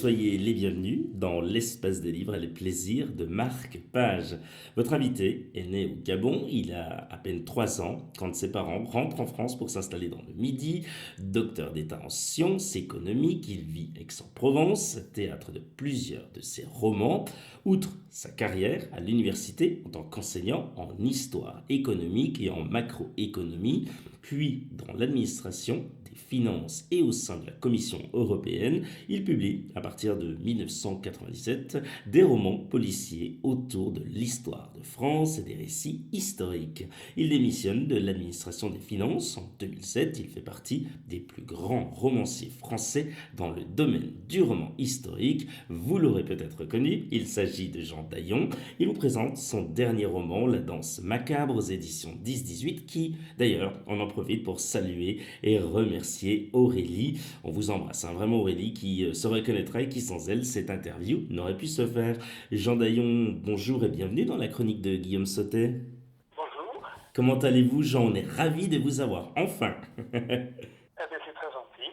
soyez les bienvenus dans l'espace des livres et les plaisirs de Marc Page. Votre invité est né au Gabon, il a à peine 3 ans quand ses parents rentrent en France pour s'installer dans le Midi. Docteur d'État en sciences économiques, il vit Aix-en-Provence, théâtre de plusieurs de ses romans. Outre sa carrière à l'université en tant qu'enseignant en histoire économique et en macroéconomie, puis dans l'administration des finances et au sein de la Commission européenne, il publie à partir de 1997 des romans policiers autour de l'histoire de France et des récits historiques. Il démissionne de l'administration des finances en 2007. Il fait partie des plus grands romanciers français dans le domaine du roman historique. Vous l'aurez peut-être reconnu, il s'agit de Jean Daillon. Il vous présente son dernier roman, La danse macabre, aux éditions 10-18, qui, d'ailleurs, on en profite pour saluer et remercier Aurélie. On vous embrasse, hein, vraiment Aurélie, qui se reconnaîtra et qui, sans elle, cette interview n'aurait pu se faire. Jean Daillon, bonjour et bienvenue dans la chronique de Guillaume Sautet. Bonjour. Comment allez-vous, Jean? On est ravis de vous avoir, enfin. Eh bien, c'est très gentil.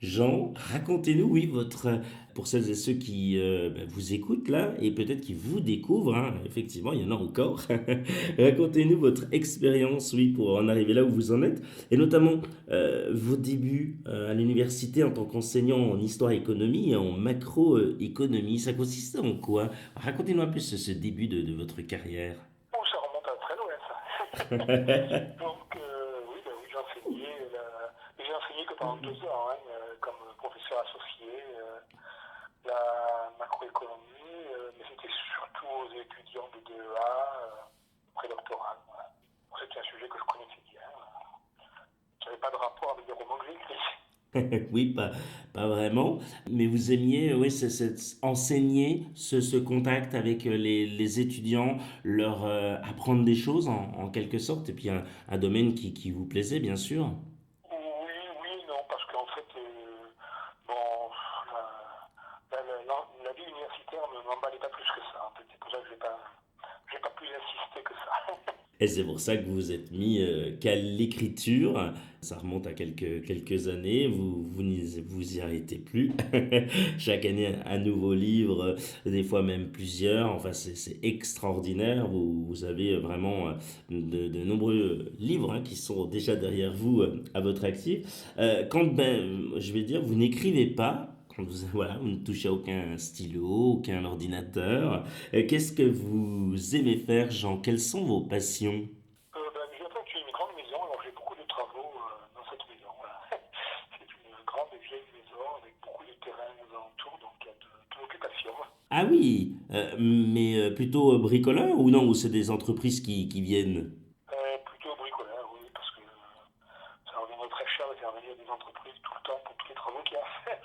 Jean, racontez-nous, oui, pour celles et ceux qui vous écoutent là, et peut-être qui vous découvrent, hein, effectivement, il y en a encore. Racontez-nous votre expérience, oui, pour en arriver là où vous en êtes, et notamment vos débuts à l'université en tant qu'enseignant en histoire-économie et en macroéconomie. Ça consistait en quoi? Racontez-nous un peu ce début de votre carrière. Bon, ça remonte à très loin, ça. Donc, oui, ben oui, j'ai enseigné que pendant 2 ans, hein, comme professeur associé, la macroéconomie, mais c'était surtout aux étudiants de DEA, prédoctoral. Voilà. Bon, c'était un sujet que je connaissais bien, qui n'avait pas de rapport avec les romans que j'ai écrits. Oui, pas vraiment, mais vous aimiez, oui, enseigner ce contact avec les étudiants, leur apprendre des choses en quelque sorte, et puis un domaine qui vous plaisait, bien sûr. Oui, oui, non, parce qu'en fait, bon, la vie universitaire ne m'emballait pas plus que ça. En fait, c'est pour ça que j'ai pas plus insisté que ça. Et c'est pour ça que vous vous êtes mis qu'à l'écriture. Ça remonte à quelques années. Vous y arrêtez plus. Chaque année, un nouveau livre, des fois même plusieurs. Enfin, c'est extraordinaire. Vous avez vraiment de nombreux livres, hein, qui sont déjà derrière vous à votre actif. Quand, je vais dire, vous n'écrivez pas. Quand vous, voilà, vous ne touchez à aucun stylo, aucun ordinateur. Qu'est-ce que vous aimez faire, Jean? Quelles sont vos passions? Ben, j'ai aperçu une grande maison, alors j'ai beaucoup de travaux dans cette maison. Voilà. C'est une grande et vieille maison avec beaucoup de terrain aux alentours, donc il y a de l'occupation. Ah oui, mais plutôt bricoleur ou non, ou c'est des entreprises qui viennent? Plutôt bricoleur, oui, parce que ça reviendrait très cher de faire venir des entreprises tout le temps pour tous les travaux qu'il y a à faire.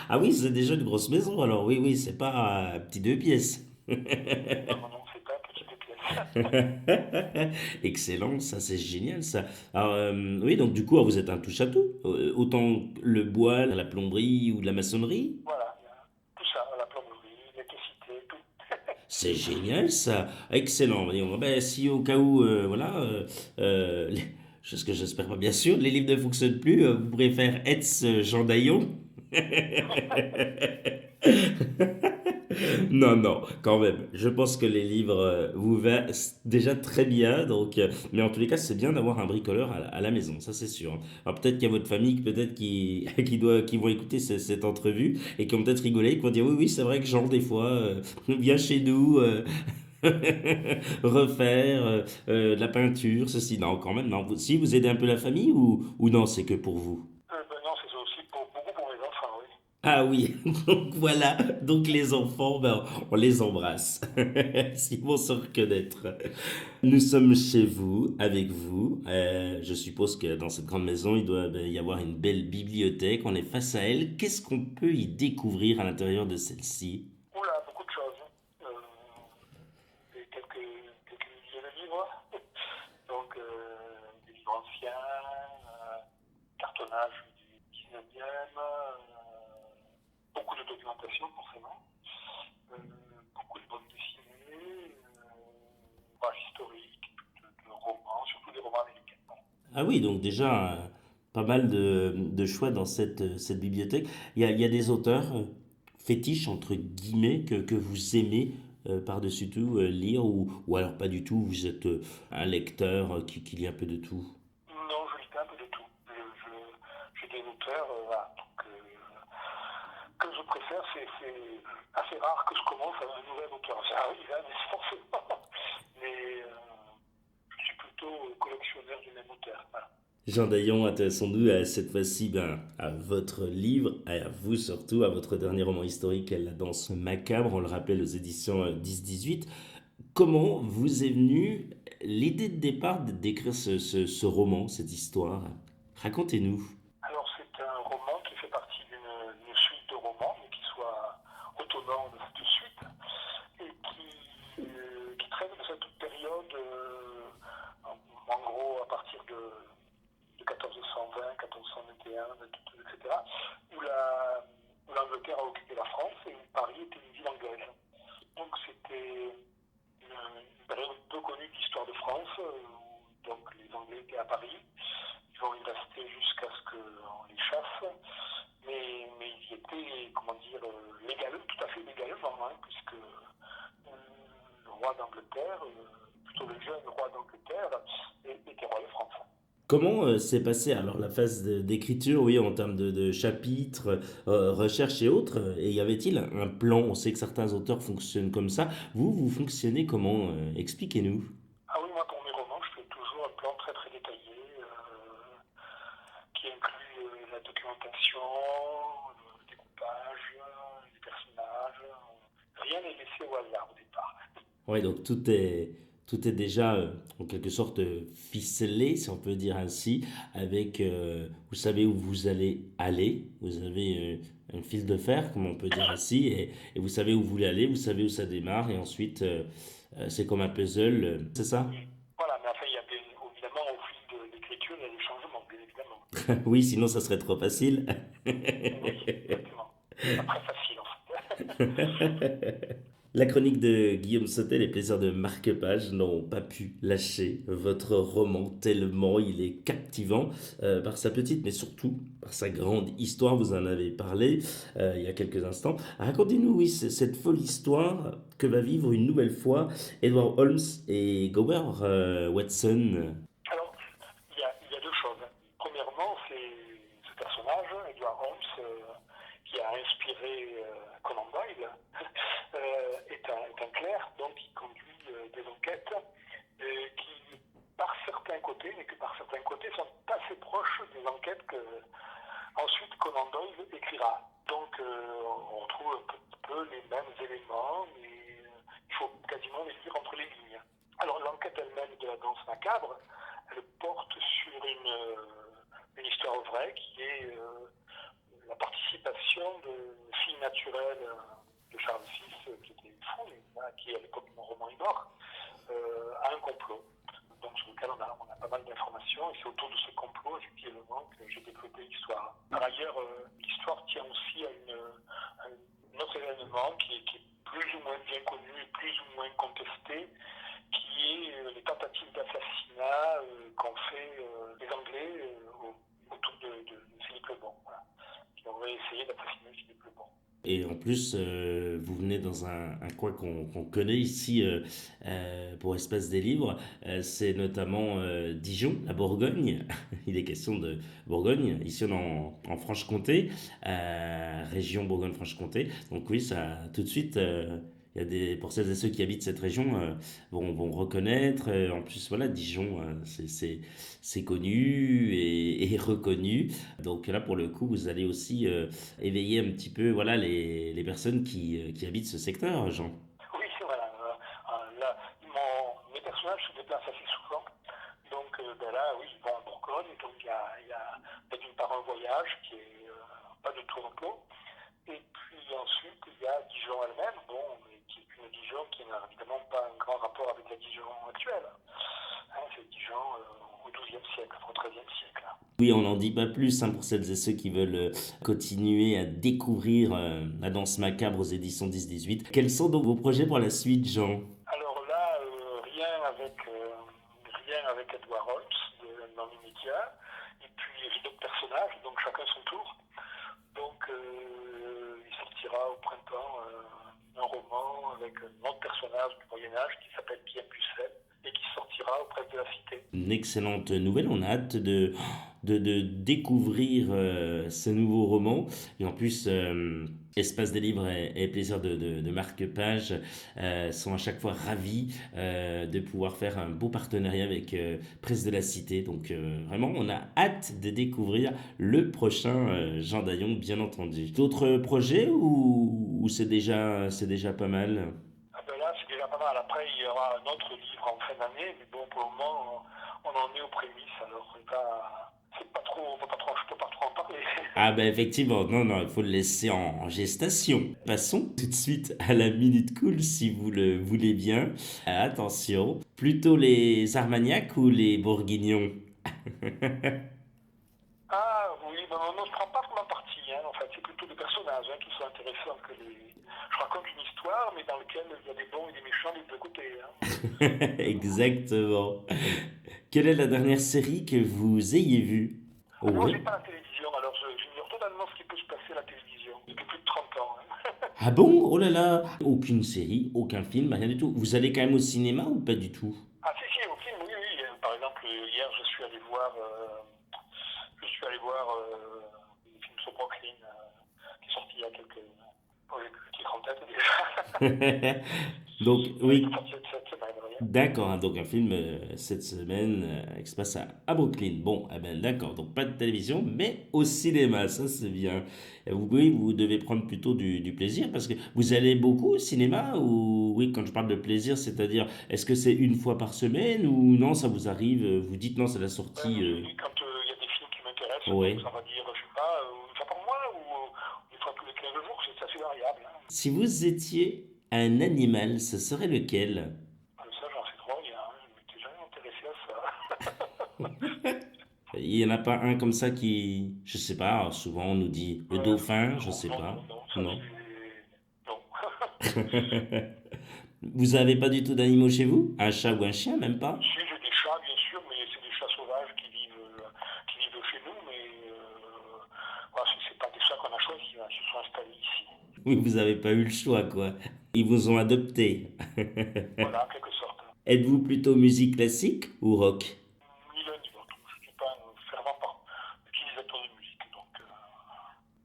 Ah oui, c'est déjà une grosse maison, alors oui, oui, c'est pas un petit deux pièces. Non, non, non, c'est pas un petit pièce. Excellent, ça c'est génial ça. Alors, oui, donc du coup, vous êtes un touche-à-tout. Autant le bois, la plomberie ou la maçonnerie. Voilà, il y a tout ça, la plomberie, l'électricité, tout. C'est génial ça. Excellent. Ben, si au cas où, voilà, ce que j'espère pas bien sûr, les livres ne fonctionnent plus, vous pourrez faire Hetz Jean Daillon. Non, non, quand même. Je pense que les livres vous vont déjà très bien. Donc, mais en tous les cas, c'est bien d'avoir un bricoleur à la maison, ça c'est sûr. Alors peut-être qu'il y a votre famille peut-être qui vont écouter cette entrevue et qui vont peut-être rigoler, qui vont dire oui, oui, c'est vrai que Jean, des fois, vient chez nous refaire de la peinture, ceci. Non, quand même, non. Si vous aidez un peu la famille ou non, c'est que pour vous. Ben non, c'est aussi beaucoup pour mes enfants, oui. Ah oui, donc voilà, donc les enfants, ben, on les embrasse, s'ils vont se reconnaître. Nous sommes chez vous, avec vous. Je suppose que dans cette grande maison, il doit y avoir une belle bibliothèque. On est face à elle. Qu'est-ce qu'on peut y découvrir à l'intérieur de celle-ci? Oula, beaucoup de choses. Et quelques milliers de livres. Donc, des livres anciens, cartonnage du 19e, beaucoup de documentation, forcément. Euh, beaucoup de bandes dessinées, ouvrages historiques, de romans, surtout des romans américains. Ah oui, donc déjà, Pas mal de choix dans cette bibliothèque. Il y a des auteurs fétiches, entre guillemets, que vous aimez par-dessus tout lire, ou alors pas du tout, vous êtes un lecteur qui lit un peu de tout. Non, je lis pas un peu de tout. J'ai des auteurs voilà, que je préfère. C'est assez rare que je commence à un nouvel auteur. Ça arrive, hein, mais forcément. Mais je suis plutôt collectionneur du même auteur. Voilà. Jean Daillon, intéressons-nous à cette fois-ci à votre livre, à vous surtout, à votre dernier roman historique, La danse macabre, on le rappelle aux éditions 10-18. Comment vous est venue l'idée de départ d'écrire ce roman, cette histoire? Racontez-nous. Alors, c'est un roman qui fait partie d'une suite de romans, mais qui soit autonome de cette suite, et qui traite de cette période, en gros, à partir de 1420, 1421, etc., où l'Angleterre a occupé la France et où Paris était une ville anglaise. Donc c'était une période peu connue de l'histoire de France, où donc les Anglais étaient à Paris. Ils vont y rester jusqu'à ce qu'on les chasse, mais ils y étaient, comment dire, tout à fait légalement, hein, puisque le roi d'Angleterre, plutôt le jeune roi d'Angleterre, était roi de France. Comment s'est passée alors la phase d'écriture, oui, en termes de chapitres, recherche et autres? Et y avait-il un plan? On sait que certains auteurs fonctionnent comme ça. Vous fonctionnez comment? Expliquez-nous. Ah oui, moi pour mes romans, je fais toujours un plan très très détaillé qui inclut la documentation, le découpage, les personnages. Rien n'est laissé au hasard au départ. Ouais, donc tout est déjà en quelque sorte ficelé, si on peut dire ainsi, avec, vous savez où vous allez aller, vous avez un fil de fer, comme on peut dire ainsi, et vous savez où vous voulez aller, vous savez où ça démarre, et ensuite c'est comme un puzzle, c'est ça? Voilà, mais enfin, il y a bien évidemment au fil de l'écriture, il y a des changements, bien évidemment. Oui, sinon ça serait trop facile. Oui, exactement. C'est pas très facile en fait. La chronique de Guillaume Sautet, Les plaisirs de marque-page n'ont pas pu lâcher votre roman tellement il est captivant par sa petite, mais surtout par sa grande histoire. Vous en avez parlé il y a quelques instants. Racontez-nous, oui, cette folle histoire que va vivre une nouvelle fois Edward Holmes et Gower Watson. Alors, il y a deux choses. Premièrement, c'est ce personnage, Edward Holmes, qui a inspiré Conan Doyle, est un clerc, donc qui conduit des enquêtes qui, par certains côtés, mais que par certains côtés, sont assez proches des enquêtes que ensuite Conan Doyle écrira. Donc, on retrouve un petit peu les mêmes éléments, mais il faut quasiment les lire entre les lignes. Alors, l'enquête elle-même de la danse macabre, elle porte sur une histoire vraie qui est la participation de filles naturelles de Charles VI, qui était fou, qui à l'époque de mon roman est mort, à un complot. Donc sur lequel on a pas mal d'informations et c'est autour de ce complot effectivement que j'ai développé l'histoire. Par ailleurs, l'histoire tient aussi à un autre événement qui est plus ou moins bien connu et plus ou moins contesté, qui est les tentatives d'assassinat qu'ont fait les Anglais autour de Philippe le Bon, voilà, qui auraient essayé d'assassiner Philippe le Bon. Et en plus, vous venez dans un coin qu'on connaît ici pour Espace des Livres. C'est notamment Dijon, la Bourgogne. Il est question de Bourgogne, ici en Franche-Comté, région Bourgogne-Franche-Comté. Donc oui, ça, tout de suite, il y a pour celles et ceux qui habitent cette région, vont reconnaître. En plus, voilà, Dijon, c'est connu et reconnu. Donc là, pour le coup, vous allez aussi éveiller un petit peu, voilà, les personnes qui habitent ce secteur, Jean. Oui, voilà. Là, mes personnages se déplacent assez souvent. Donc ben là, oui, ils vont en Bourgogne. Donc il y a d'une part un voyage qui est pas de tout repos. Et puis ensuite, il y a Dijon elle-même, bon, mais qui est une Dijon qui n'a évidemment pas un grand rapport avec la Dijon actuelle. Hein, c'est Dijon au XIIe siècle, au XIIIe siècle. Oui, on n'en dit pas plus hein, pour celles et ceux qui veulent continuer à découvrir la danse macabre aux éditions 10-18. Quels sont donc vos projets pour la suite, Jean? Alors là, rien avec Edward Holmes dans l'immédiat. Et puis j'ai d'autres il sortira au printemps un roman avec un autre personnage du Moyen-Âge qui s'appelle Guillaume Pucelle et qui sortira aux presses de la Cité. Une excellente nouvelle, on a hâte de découvrir ce nouveau roman. Et en plus, Espace des livres et Plaisir de Marc Page sont à chaque fois ravis de pouvoir faire un beau partenariat avec Presse de la Cité. Donc vraiment, on a hâte de découvrir le prochain Jean Daillon, bien entendu. D'autres projets ou c'est déjà pas mal? Ah ben là, c'est déjà pas mal. Après, il y aura un autre livre en fin d'année, mais bon, pour le moment, on en est aux prémices, alors c'est pas trop, je peux pas trop en parler. Ah ben effectivement, non, il faut le laisser en gestation. Passons tout de suite à la Minute Cool, si vous le voulez bien. Attention, plutôt les Armagnacs ou les Bourguignons? Ah oui, ben non, je prends pas vraiment parti, hein. En fait, c'est plutôt des personnages qui sont intéressants que les. Je raconte une histoire, mais dans laquelle il y a des bons et des méchants des deux côtés, hein. Exactement. Quelle est la dernière série que vous ayez vue? Oh Ah non, j'ai oui. pas la télévision, alors j'ignore totalement ce qui peut se passer à la télévision depuis plus de 30 ans, hein. Ah bon? Oh là là! Aucune série, aucun film, rien du tout. Vous allez quand même au cinéma ou pas du tout? Ah si, si, au film, oui, oui. Par exemple, hier, je suis allé voir le film sur Brooklyn, qui est sorti il y a quelques. Oh, j'ai plus de 30 têtes déjà. Donc Ouais, oui, cette semaine, oui. d'accord, hein, donc un film cette semaine qui se passe à Brooklyn. Bon, eh ben d'accord, donc pas de télévision, mais au cinéma, ça c'est bien. Oui, vous devez prendre plutôt du plaisir parce que vous allez beaucoup au cinéma ou oui, quand je parle de plaisir, c'est-à-dire est-ce que c'est une fois par semaine ou non, ça vous arrive, vous dites non, c'est la Ouais, mais sortie. je dis, quand il y a des films qui m'intéressent, donc Ouais. ça va dire, je sais pas, une fois par mois ou une fois tous les 15 jours, c'est assez variable, hein. Si vous étiez un animal, ce serait lequel? Ça, j'en sais trop rien, hein. Je m'étais jamais intéressé à ça. Il n'y en a pas un comme ça qui, je sais pas, souvent on nous dit le dauphin, je Non, sais non, pas. non, non, ça Non. c'est. Non. Vous avez pas du tout d'animaux chez vous? Un chat ou un chien, même pas? Si, j'ai des chats, bien sûr, mais c'est des chats sauvages qui vivent chez nous, mais voilà, c'est pas des chats qu'on a choisis, hein, ils se sont installés ici. Oui, vous avez pas eu le choix, quoi. Ils vous ont adopté. Voilà, en quelque sorte. Êtes-vous plutôt musique classique ou rock? Ni l'un ni l'autre. Je ne suis pas un fervent utilisateur de musique, donc.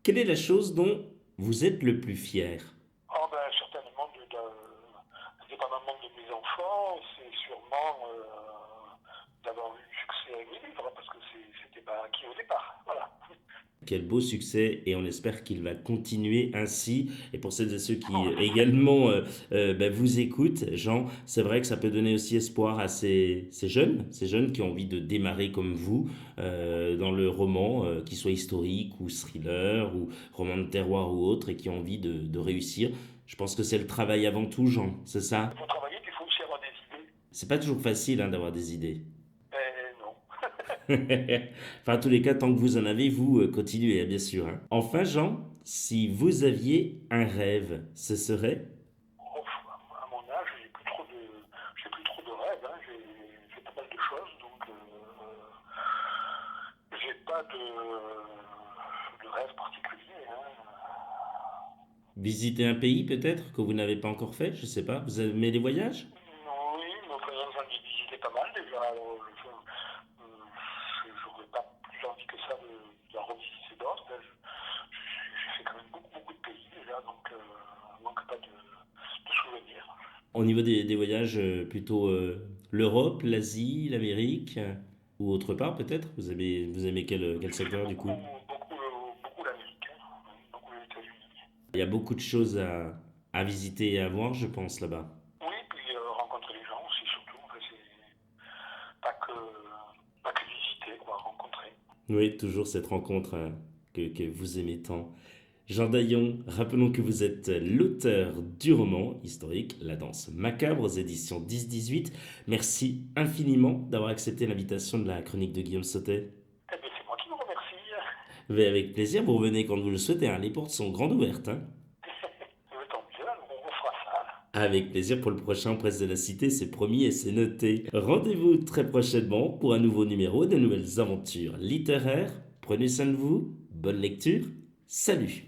Quelle est la chose dont vous êtes le plus fier? Ah ben, certainement, dépendamment de mes enfants, c'est sûrement d'avoir eu du succès avec mes livres, parce que c'était pas acquis au départ. Voilà. Quel beau succès et on espère qu'il va continuer ainsi. Et pour celles et ceux qui également vous écoutent, Jean, c'est vrai que ça peut donner aussi espoir à ces jeunes qui ont envie de démarrer comme vous dans le roman, qu'il soit historique ou thriller ou roman de terroir ou autre, et qui ont envie de réussir. Je pense que c'est le travail avant tout, Jean, c'est ça? Il faut travailler, puis il faut aussi avoir des idées. C'est pas toujours facile hein, d'avoir des idées. Ben non. Enfin, en tous les cas, tant que vous en avez, vous continuez, hein, bien sûr. Hein. Enfin, Jean, si vous aviez un rêve, ce serait? Oh, à mon âge, j'ai plus trop de rêves, hein. J'ai pas mal de choses, donc j'ai pas de rêve particulier, hein. Visiter un pays peut-être que vous n'avez pas encore fait, je sais pas. Vous aimez les voyages? Oui, mais par exemple, j'en ai visité pas mal déjà. Alors, j'aurais pas plus envie que ça de revisiter d'autres. J'ai fait quand même beaucoup, beaucoup de pays déjà, donc il manque pas de souvenirs. Au niveau des voyages, plutôt l'Europe, l'Asie, l'Amérique ou autre part peut-être? Vous aimez quel J'ai fait secteur du beaucoup, coup? beaucoup, beaucoup l'Amérique, hein, beaucoup les États-Unis. Il y a beaucoup de choses à visiter et à voir, je pense, là-bas. Oui, puis rencontrer les gens aussi, surtout. Enfin, c'est pas que visiter, quoi, rencontrer. Oui, toujours cette rencontre que vous aimez tant. Jean Daillon, rappelons que vous êtes l'auteur du roman historique La danse macabre aux éditions 10-18. Merci infiniment d'avoir accepté l'invitation de la chronique de Guillaume Sautet. Eh bien, c'est moi qui vous remercie. Mais avec plaisir, vous revenez quand vous le souhaitez, hein, les portes sont grandes ouvertes. Hein. Tant mieux, on fera ça. Avec plaisir pour le prochain Presse de la Cité, c'est promis et c'est noté. Rendez-vous très prochainement pour un nouveau numéro de nouvelles aventures littéraires. Prenez soin de vous, bonne lecture, salut!